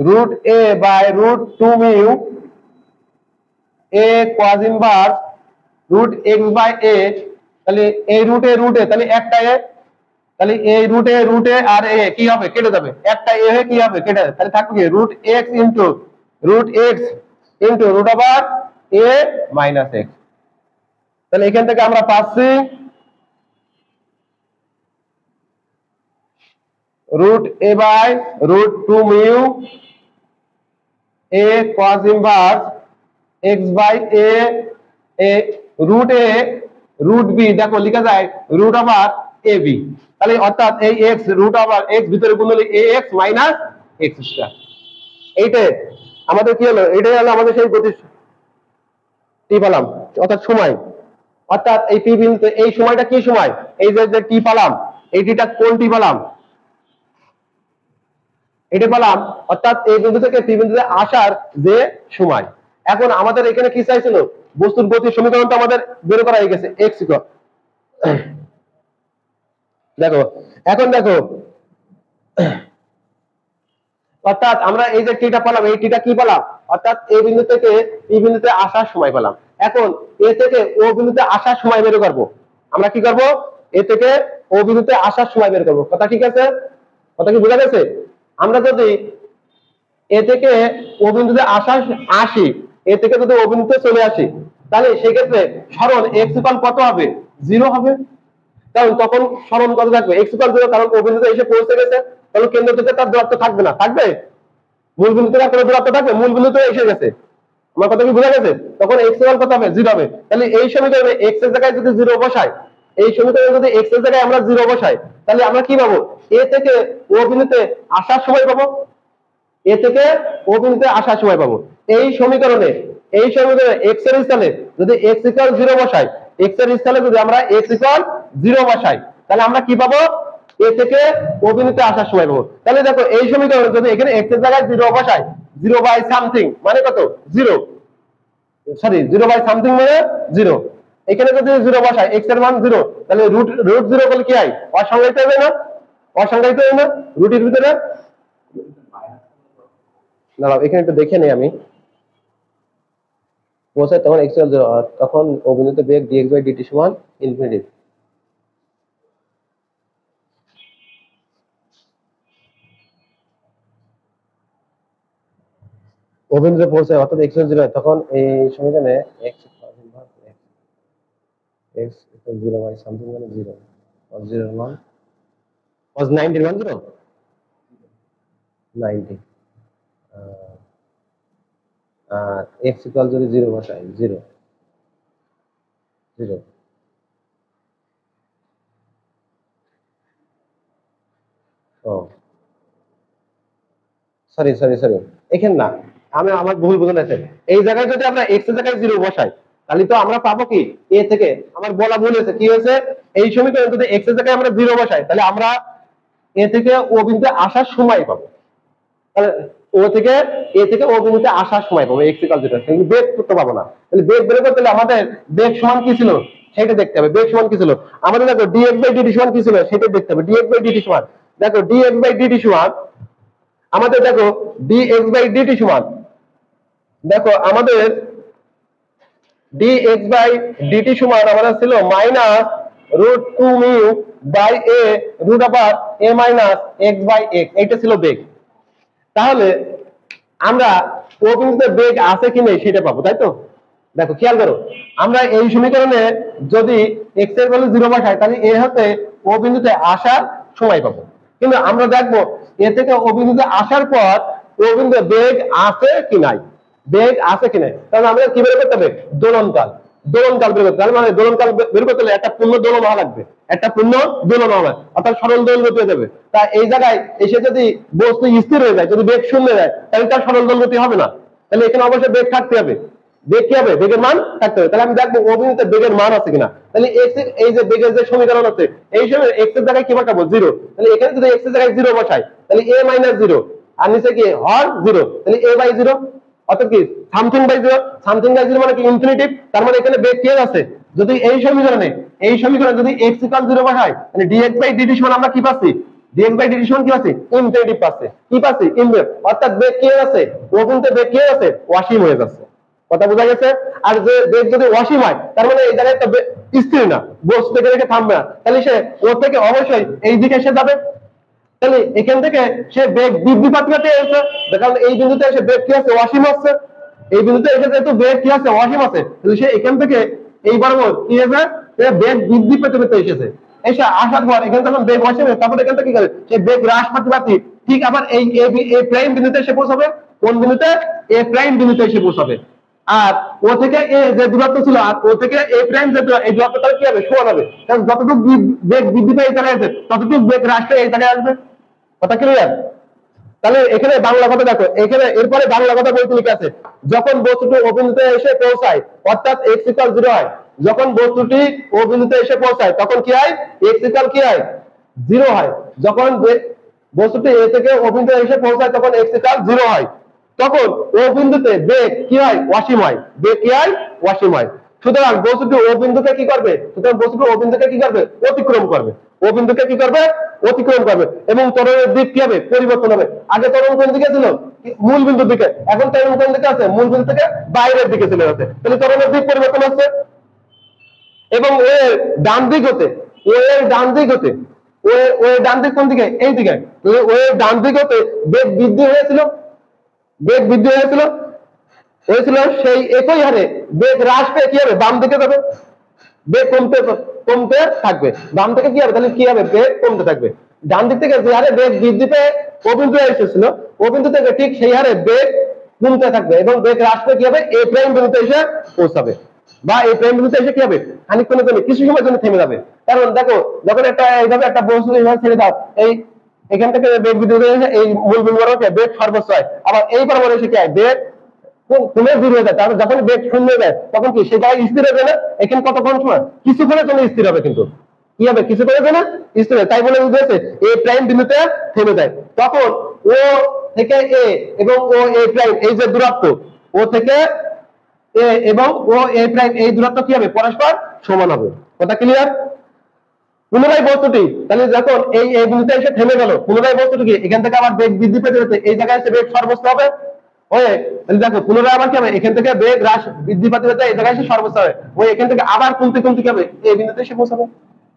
root a by root 2 mu a cos inverse root x by a, তাহলে এই root a তাহলে একটা a, তাহলে এই root a আর a কি হবে কেটে যাবে, একটা a হয়ে কি হবে কেটে যাবে, তাহলে থাকবে কি root x into root আবার a minus x, তাহলে এখান থেকে আমরা পাচ্ছি root a by root 2 mu a cos inverse x by a root b দেখো লেখা যায় root আবার ab, তাহলে অর্থাৎ এই x root আবার x ভিতরে গুণ হলে ax minus x স্কয়ার, এইটা আমাদের কি হলো, এটাই হলো আমাদের সেই গতি টি পেলাম, অর্থাৎ সময়, অর্থাৎ এই পি বিন্দুতে এই সময়টা কি সময়, এই যে টি পেলাম এই টিটা কোন টি পেলাম, এটা পেলাম, অর্থাৎ এই বিন্দু থেকে পি বিন্দুতে আসার যে সময়। এখন আমাদের এখানে কি চাইছিল, বস্তুর গতির সমীকরণটা আমাদের বের করা হয়ে গেছে x ইকুয়াল, দেখো এখন দেখো অর্থাৎ আমরা এই যে টিটা পেলাম এই টিটা কি পেলাম, অর্থাৎ এই বিন্দু থেকে পি বিন্দুতে আসার সময় পেলাম। এখন এ থেকে ও বিন্দুতে আসার সময় বের করব, আমরা কি করব, এ থেকে ও বিন্দুতে আসার সময় বের করব, কথা ঠিক আছে? কথা কি বোঝা গেছে? আমরা যদি এ থেকে ও বিন্দুতে আসি, এ থেকে যদি ও বিন্দুতে চলে আসি, তাহলে সেই ক্ষেত্রে সরণ x ইকুয়াল কত হবে, 0 হবে, কারণ তখন সরণ কত থাকবে, x ইকুয়াল 0, কারণ ও বিন্দুতে এসে পৌঁছে গেছে, তাহলে কেন্দ্র থেকে তার দূরত্ব থাকবে না, থাকবে মূল বিন্দু থেকে কোনো দূরত্ব থাকবে, মূল বিন্দুতে এসে গেছে, আমার কথা কি বোঝা গেছে? তখন x ইকুয়াল কত হবে, 0 হবে। তাহলে এই সমীকরণে x এর জায়গায় যদি 0 বসাই, এই সমীকরণে যদি x এর জায়গায় আমরা 0 বসাই, তাহলে আমরা কি পাবো, a থেকে ও বিন্দুতে আসার সময় পাবো, এ থেকে ও বিন্দুতে আসার সময় পাবো। এই সমীকরণে x এর স্থানে যদি x ইকুয়াল 0 বসাই, x এর স্থানে যদি আমরা x ইকুয়াল 0 বসাই, তাহলে আমরা কি পাবো, এ থেকে ও বিন্দুতে আসার সময় পাবো। তাহলে দেখো এই সমীকরণে যদি এখানে x এর জায়গায় 0 বসাই, 0 বাই সামথিং মানে কত, 0, সরি 0 বাই সামথিং মানে 0, এখানে যদি 0 বসাই x এর মান 0, তাহলে রুট 0 বলে কি হয়, অসংজ্ঞায়িত হবে না, অসংজ্ঞায়িত হবে না রুটের ভিতরে। দাঁড়াও এখানে একটু দেখে নেই আমি, পৌঁছায় তখন x ইকুয়াল 0, তখন ও বিন্দুতে বেগ dx বাই dt সমান ইনফিনিটি। ও বিন্দুতে পৌঁছায় অর্থাৎ x ইকুয়াল 0, তখন এই সমীকরণে x ইকুয়াল 0 বাই সামথিং মানে 0, cos 0 এর মান cos 90 এর মান 0, 90, আর x ইকুয়াল যদি 0 বসাই, 0, ও সরি এখানে না, আমি আমার ভুল বোঝা আছে, এই জায়গায় যদি আমরা x এর জায়গায় 0 বসাই, তাহলে তো আমরা পাবো কি, a থেকে, আমার বলা ভুল হয়েছে, কি হয়েছে, এই সমীকরণে যদি x এর জায়গায় আমরা 0 বসাই, তাহলে আমরা a থেকে ও বিন্দুতে আসার সময় পাবো, তাহলে ও থেকে এ থেকে ও বিন্দুতে আসার সময় পাবো x ইকুয়াল 0, কিন্তু বেগ করতে পাবো না। তাহলে বেগ বের করতে হলে আমাদের বেগ সমান কি ছিল সেটা দেখতে হবে, বেগ সমান কি ছিল আমাদের, দেখো dx বাই dt সমান কি ছিল সেটা দেখতে হবে, dx বাই dt সমান, দেখো dx বাই dt সমান আমাদের, দেখো dx বাই dt সমান, দেখো আমাদের dx বাই dt সমান আমাদের ছিল minus root 2 mu by A root over A minus X by X, এইটা ছিল বেগ। তাহলে আমরা ও বিন্দুতে বেগ আছে কি নেই সেটা পাবো, তাই তো? দেখো খেয়াল করো, আমরা এই সমীকরণে যদি x এর ভ্যালু 0 বসাই তাহলে এ হতে ও বিন্দুতে আসার সময় পাবো। কিন্তু আমরা দেখবো এ থেকে ও বিন্দুতে আসার পর ও বিন্দুতে বেগ আছে কি নাই, বেগ আছে কি নাই। তাহলে আমরা কি বের করতে হবে? দোলনকাল। দোলনকাল বের করতে, মানে দোলনকাল বের করতে হলে একটা পূর্ণ দোলন হওয়া লাগবে, একটা পূর্ণ দোলন হবে, অর্থাৎ সরল দোলন গতি হয়ে যাবে। তা এই জায়গায় এসে যদি বস্তু স্থির হয়ে যায়, যদি বেগ শূন্য যায়, তাহলে তার সরল দোলন গতি হবে না। তাহলে এখানে অবশ্যই বেগ থাকতে হবে, বেগ কি হবে? বেগের মান থাকতে হবে। তাহলে আমি দেখবো ও বিন্দুতে বেগের মান আছে কিনা। তাহলে x এর এই যে বেগের যে সমীকরণ আছে, এই সময় x এর জায়গায় কি বসাবো? 0। তাহলে এখানে যদি x এর জায়গায় 0 বসাই তাহলে a মাইনাস 0 আর নিচে কি হর 0, তাহলে a বাই 0, অর্থাৎ কি সামথিং বাই 0। সামথিং বাই 0 মানে কি ইনফিনিটিভ। তার মানে এখানে বেগ কি আছে? যদি এই সমীকরণে যদি x ইকুয়াল 0 বসাই তাহলে dx বাই dt সমান আমরা কি পাচ্ছি? dx বাই dt সমান কি পাচ্ছি? ইনফিনিটিভ পাচ্ছি। কি পাচ্ছি? ইনফিনিটিভ। অর্থাৎ বেগ কি আছে? ও বিন্দুতে বেগ কি আছে? অসীম হয়ে যাচ্ছে। কথা বোঝা গেছে? আর যে বেগ যদি অসীম হয় তার মানে এই জায়গায় তো স্থির না, বস্তু থেকে রেখে থামবে না, তাহলে সে ও থেকে অবশ্যই এই দিকে এসে যাবে। তাহলে এখান থেকে সে বেগ বৃদ্ধি পাতে পাতে এসে, কারণ এই বিন্দুতে এসে বেগ কি আছে? অসীম আছে। এই বিন্দুতে এসে যেহেতু বেগ কি আছে? অসীম আছে, তাহলে সে এখান থেকে এই বরাবর কি হবে? বেগ বৃদ্ধি পেতে পেতে এসেছে। এসে আসার পর এখানে যখন বেগ অসীম, তারপর এখান থেকে কি করে? সে বেগ হ্রাস পাতে পাতে ঠিক আবার এই এ প্রাইম বিন্দুতে এসে পৌঁছাবে। কোন বিন্দুতে? এ প্রাইম বিন্দুতে এসে পৌঁছাবে। আর ও থেকে এ যে দূরত্ব ছিল আর ও থেকে এ প্রাইম যে এই দূরত্বটা কি হবে? সমান হবে। কারণ যতটুকু বেগ বৃদ্ধি পেয়ে এই জায়গায় আছে ততটুকু বেগ হ্রাস পেয়ে এই জায়গায় আসবে। কথা ক্লিয়ার? তাহলে এখানে বাংলা কথা দেখো, এখানে এরপরে বাংলা কথা বলতে লিখে আছে, যখন বস্তুটি ও বিন্দুতে এসে পৌঁছায় অর্থাৎ x ইকুয়াল 0 হয়, যখন বস্তুটি ও বিন্দুতে এসে পৌঁছায় তখন কি হয়? x ইকুয়াল কি হয়? 0 হয়। যখন বস্তুটি এ থেকে ও বিন্দুতে এসে পৌঁছায় তখন x ইকুয়াল 0 হয়। তখন ও বিন্দুতে বেগ কি হয়? অসীম হয়। বেগ কি হয়? অসীম হয়। সুতরাং বস্তুটি ও বিন্দুকে কি করবে? সুতরাং বস্তুটি ও বিন্দুকে কি করবে? অতিক্রম করবে। ও বিন্দুকে কি করবে? অতিক্রম করবে। এবং ত্বরণের দিক কি হবে? পরিবর্তন হবে। আগে ত্বরণ কোন দিকে ছিল? মূল বিন্দুর দিকে। এখন ত্বরণ কোন দিকে আছে? মূল বিন্দু থেকে বাইরের দিকে চলে যাচ্ছে। তাহলে ত্বরণের দিক পরিবর্তন হচ্ছে। এবং ও এর ডান দিক হতে, ও এর ডান দিক হতে, ও এর ডান দিক কোন দিকে? এই দিকে। ও এর ডান দিক হতে বেগ বৃদ্ধি হয়েছিল, বেগ বৃদ্ধি হয়েছিল সেই একই হারে বেগ হ্রাস পেয়ে কি হবে? বাম দিকে যাবে। বেগ কমতে কমতে থাকবে। বাম থেকে কি হবে? তাহলে কি হবে? বেগ কমতে থাকবে। ডান দিক থেকে যে হারে বেগ বৃদ্ধি পেয়ে ও বিন্দু এসেছিল, ও বিন্দু থেকে ঠিক সেই হারে বেগ কমতে থাকবে এবং বেগ হ্রাস পেয়ে কি হবে? এ প্রাইম বিন্দুতে এসে পৌঁছাবে। বা এই প্রাইম বিন্দুতে এসে কি হবে? খানিকক্ষণের জন্য, কিছু সময়ের জন্য থেমে যাবে। কারণ দেখো, যখন একটা এইভাবে একটা বস্তু এইভাবে ছেড়ে দাও, এই এখান থেকে বেগ বৃদ্ধি হয়ে এসে এই মূল বিন্দু বরাবর বেগ সর্বোচ্চ হয়। আবার এই বরাবর এসে কি হয়? বেগ কমে দূর হয়ে যায়। তাহলে যখন বেগ শূন্য হয়ে যায় তখন কি সেই জায়গায় স্থির হবে না? এখানে কতক্ষণ সময়? কিছুক্ষণের জন্য স্থির হবে। কিন্তু কি হবে? কিছুক্ষণের জন্য স্থির হবে। তাই বলে বুঝেছে এ প্রাইম বিন্দুতে থেমে যায়। তখন ও থেকে এ এবং ও এ প্রাইম এই যে দূরত্ব, ও থেকে এ এবং ও এ প্রাইম এই দূরত্ব কি হবে? পরস্পর সমান হবে। কথা ক্লিয়ার? পুনরায় বস্তুটি তাহলে যখন এই বিন্দুতে এসে থেমে গেল, পুনরায় বস্তুটি কি এখান থেকে আবার বেগ বৃদ্ধি পেতে পেতে এই জায়গায় এসে বেগ সর্বোচ্চ হবে। ওই তাহলে দেখো পুনরায় আবার কি হবে? এখান থেকে বেগ হ্রাস বৃদ্ধি পেতে পেতে এই জায়গায় এসে সর্বোচ্চ হবে। ওই এখান থেকে আবার কমতে কমতে কি হবে? এই বিন্দুতে এসে পৌঁছাবে।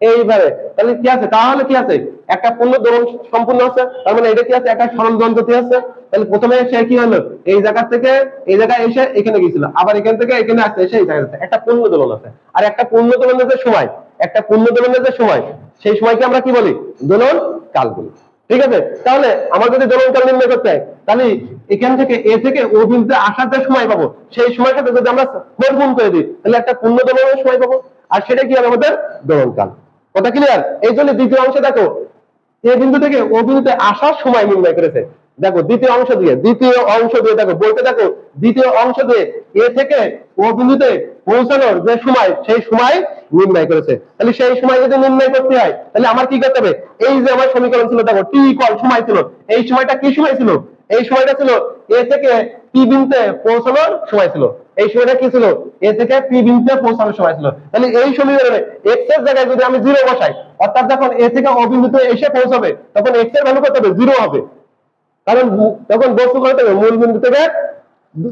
এইভাবে তাহলে কি আছে? তাহলে কি আছে? একটা পূর্ণ দোলন সম্পূর্ণ হচ্ছে। তার মানে এটা কি আছে? একটা সরল দোলন গতি আছে। তাহলে প্রথমে সে কি হলো? এই জায়গা থেকে এই জায়গায় এসে এখানে গিয়েছিল, আবার এখান থেকে এখানে আসছে, এসে এই জায়গায় একটা পূর্ণ দোলন আছে। আর একটা পূর্ণ দোলনের যে সময়, একটা পূর্ণ দোলনের যে সময়, সেই সময়কে আমরা কি বলি? দোলন কাল বলি। ঠিক আছে? তাহলে আমার যদি দোলন কাল নির্ণয় করতে হয়, তাহলে এখান থেকে এ থেকে ও বিন্দুতে আসার যে সময় পাবো, সেই সময়টাতে যদি আমরা 4 গুণ করে দিই তাহলে একটা পূর্ণ দোলনের সময় পাবো। আর সেটা কি হবে? আমাদের দোলন কাল। কথা ক্লিয়ার? এই জন্য দ্বিতীয় অংশে দেখো এ বিন্দু থেকে ও বিন্দুতে আসার সময় নির্ণয় করেছে। দেখো দ্বিতীয় অংশ দিয়ে দেখো বলতে দেখো, দ্বিতীয় অংশ দিয়ে এ থেকে ও বিন্দুতে পৌঁছানোর যে সময়, সেই সময় নির্ণয় করেছে। তাহলে সেই সময় যদি নির্ণয় করতে হয় তাহলে আমার কি করতে হবে? এই যে আমার সমীকরণ ছিল, দেখো টি ইকুয়াল সময় ছিল, এই সময়টা কি সময় ছিল? এই সময়টা ছিল এ থেকে পি বিন্দুতে পৌঁছানোর সময় ছিল। এই সময়টা কি ছিল? এ থেকে পি বিন্দুতে পৌঁছানোর সময় ছিল। তাহলে এই সমীকরণে এক্স এর জায়গায় যদি আমি 0 বসাই, অর্থাৎ যখন এ থেকে ও বিন্দুতে এসে পৌঁছাবে তখন এক্স এর ভ্যালু কত হবে? 0 হবে। কারণ তখন বস্তু কত হবে? মূল বিন্দু থেকে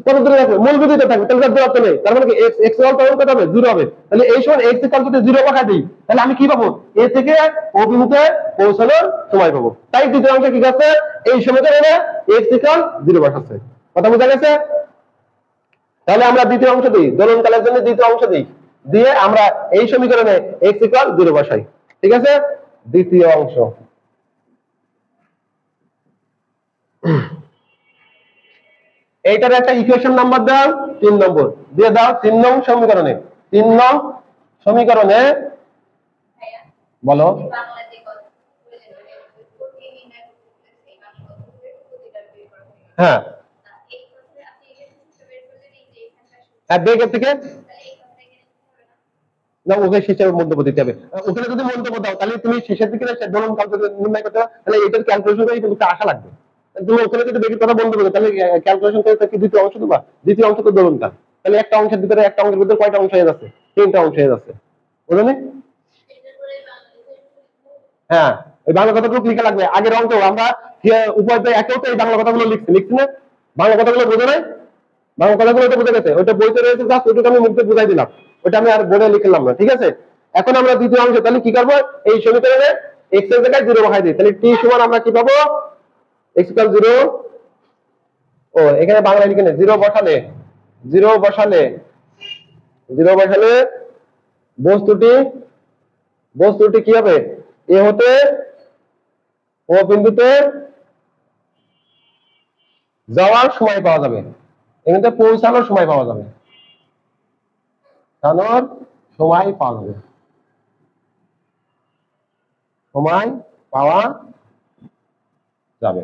কত দূরে থাকবে? মূল বিন্দুতে থাকবে, তাহলে তার দূরত্ব নেই। তার মানে কি x x এর ত্বরণ কত হবে? 0 হবে। তাহলে এই সময় x ইকুয়াল যদি 0 বসাই দিই, তাহলে আমি কি পাবো? a থেকে o বিন্দুতে পৌঁছানোর সময় পাবো। তাই দ্বিতীয় অংশে কি আছে? এই সমীকরণে x ইকুয়াল 0 বসাচ্ছে। কথা বোঝা গেছে? তাহলে আমরা দ্বিতীয় অংশ দিই, দোলনকালের জন্য দ্বিতীয় অংশ দিই, দিয়ে আমরা এই সমীকরণে x ইকুয়াল 0 বসাই। ঠিক আছে? দ্বিতীয় অংশ এইটার একটা ইকুয়েশন নাম্বার দাও 3 নম্বর দিয়ে দাও। 3 নং সমীকরণে, 3 নং সমীকরণে বলো। হ্যাঁ বেগের থেকে না, ওকে শেষের মন্তব্য দিতে হবে। ওখানে যদি মন্তব্য দাও তাহলে তুমি শেষের দিকে দোলন কাল নির্ণয় করতে হবে, তাহলে এটার ক্যালকুলেশন করে কিন্তু আসা লাগবে। তুমি ওখানে যদি বেগের কথা বলতে পারো তাহলে ক্যালকুলেশন করে কি দ্বিতীয় অংশ দেবা? দ্বিতীয় অংশ তো দোলন কাল, তাহলে একটা অংশের ভিতরে একটা অংশের ভিতরে কয়টা অংশ হয়ে যাচ্ছে? 3টা অংশ হয়ে যাচ্ছে, বুঝলি? হ্যাঁ, ওই বাংলা কথাগুলো লিখে লাগবে। আগের অঙ্ক আমরা উপাধ্যায় একেও তো এই বাংলা কথাগুলো লিখছি না? বাংলা কথাগুলো বোঝো নাই? বাংলা কথাগুলো ওটা বুঝে গেছে, ওইটা বইতে রয়েছে, জাস্ট ওইটা আমি মুখে বুঝাই দিলাম, ওইটা আমি আর বোর্ডে লিখলাম না। ঠিক আছে? এখন আমরা দ্বিতীয় অংশ তাহলে কি করবো? এই সমীকরণে x এর জায়গায় 0 বসাই দিই, তাহলে t সমান আমরা কি পাবো? x equal 0। ও এখানে বাংলা লিখে নে, 0 বসালে 0 বসালে 0 বসালে বস্তুটি কি হবে? এ হতে ও বিন্দুতে যাওয়ার সময় পাওয়া যাবে, এখানে পৌঁছানোর সময় পাওয়া যাবে, পৌঁছানোর সময় পাওয়া যাবে, সময় পাওয়া যাবে।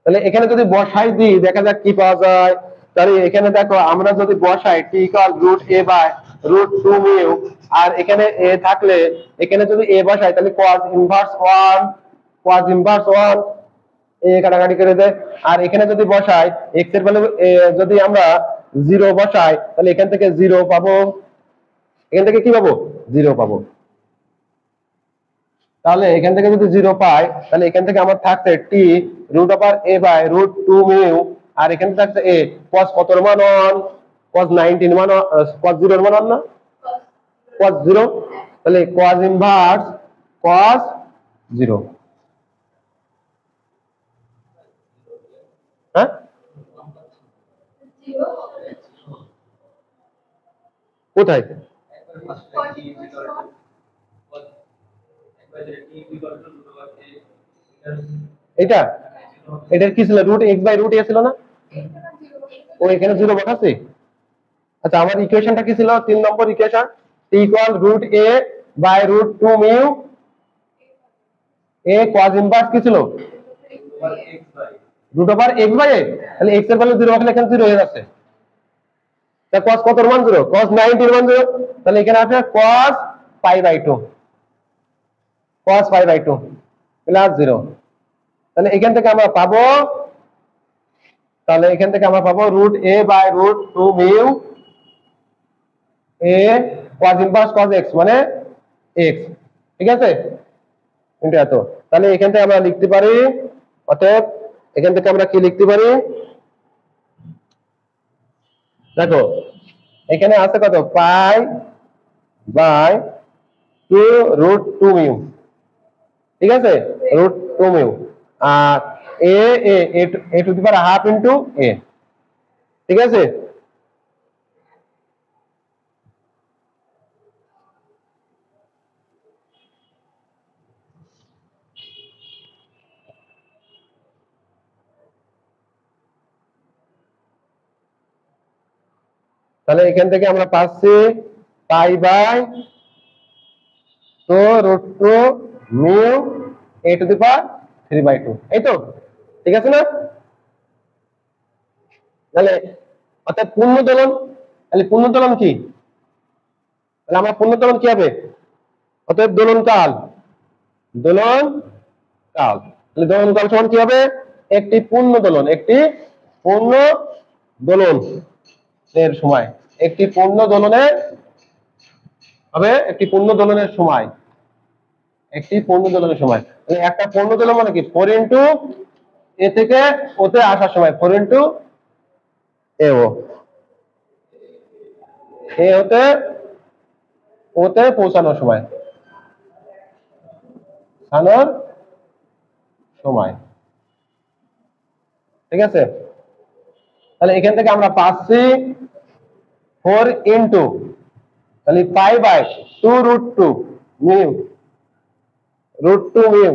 তাহলে এখানে যদি বসাই দিই দেখা যাক কি পাওয়া যায়। তাহলে এখানে দেখো আমরা যদি বসাই t equal root a by root 2 mu, আর এখানে a থাকলে এখানে যদি a বসাই তাহলে cos ইনভার্স 1 এ কাটাকাটি করে দেয়। আর এখানে যদি বসাই x এর ভ্যালু যদি আমরা 0 বসাই তাহলে এখান থেকে 0 পাবো, এখান থেকে কি পাবো? 0 পাবো। তাহলে এখান থেকে যদি 0 পাই তাহলে এখান থেকে আমার থাকছে t root over a by root 2 mu, আর এখানে থাকছে a cos কত এর মান 1, cos 19 মান cos 0 এর মান 1 না, cos 0, তাহলে cos ইনভার্স cos 0। হ্যাঁ কোথায়? এটা এটার কি ছিল? Root x by root a ছিল না? ও এখানে 0 বসাচ্ছি। আচ্ছা আমার ইকুয়েশনটা কি ছিল? 3 নম্বর equation, t equal root a by root 2 mu, a cos inverse কি ছিল? Root over x by a, তাহলে x এর ভ্যালু 0 বসালে এখানে 0 হয়ে যাচ্ছে। তা cos কত এর মান 0, cos 90 এর মান 0, তাহলে এখানে আছে cos pi by 2, cos pi by 2 plus 0। তাহলে এখান থেকে আমরা পাবো, তাহলে এখান থেকে আমরা পাবো root a by root 2 mu a cos inverse cos x মানে x। ঠিক আছে? কিন্তু এত, তাহলে এখান থেকে আমরা লিখতে পারি, অতএব এখান থেকে আমরা কি লিখতে পারি? দেখো এখানে আছে কত? Pi by 2 root 2 mu. ঠিক আছে? রুট 2 মিউ, আর a to the power half into a। ঠিক আছে? তাহলে এখান থেকে আমরা পাচ্ছি pi by 2 root 2 mu a to the power 3/2। এই তো? ঠিক আছে না? তাহলে অর্থাৎ পূর্ণ দোলন, তাহলে পূর্ণ দোলন কি? তাহলে আমরা পূর্ণ দোলন কি হবে? অতএব দোলন কাল, দোলন কাল, তাহলে দোলন কাল সমান কি হবে? একটি পূর্ণ দোলন, একটি পূর্ণ দোলন এর সময়, একটি পূর্ণ দোলনের হবে, একটি পূর্ণ দোলনের সময়, একটি পূর্ণ দোলনের সময়। একটা পূর্ণ দোলন মানে কি? 4 ইন্টু এ থেকে ওতে আসার সময় 4 ইন্টু এ ও, এ হতে ওতে পৌঁছানোর সময়, পৌঁছানোর সময়। ঠিক আছে, তাহলে এখান থেকে আমরা পাচ্ছি 4 ইন্টু তাহলে pi by 2 root 2 mu, root 2 mu,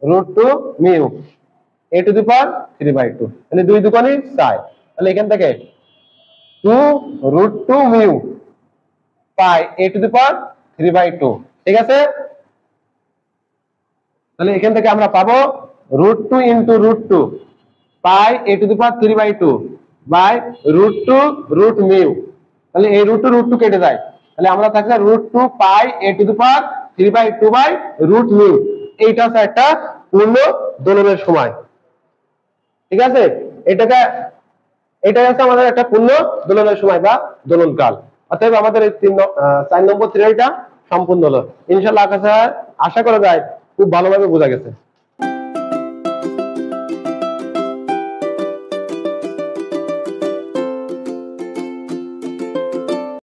root 2 mu a to the power 3/2, তাহলে 2 দুগুণে 4, তাহলে এখান থেকে 2 root 2 mu pi a to the power 3/2। ঠিক আছে, তাহলে এখান থেকে আমরা পাবো root 2 into root 2 pi a to the power 3/2 by root 2 root mu, তাহলে এই রুট 2 কেটে যায়, তাহলে আমরা থাকছে root 2 pi a to the power 3/2 by root mu. এইটা হচ্ছে একটা পূর্ণ দোলনের সময়। ঠিক আছে, এটা হচ্ছে আমাদের একটা পূর্ণ দোলনের সময় বা দোলনকাল। অতএব আমাদের এই 4 নম্বর থিওরিটা সম্পূর্ণ হলো। ইনশাআল্লাহ আশা করা যায় খুব ভালোভাবে বোঝা গেছে।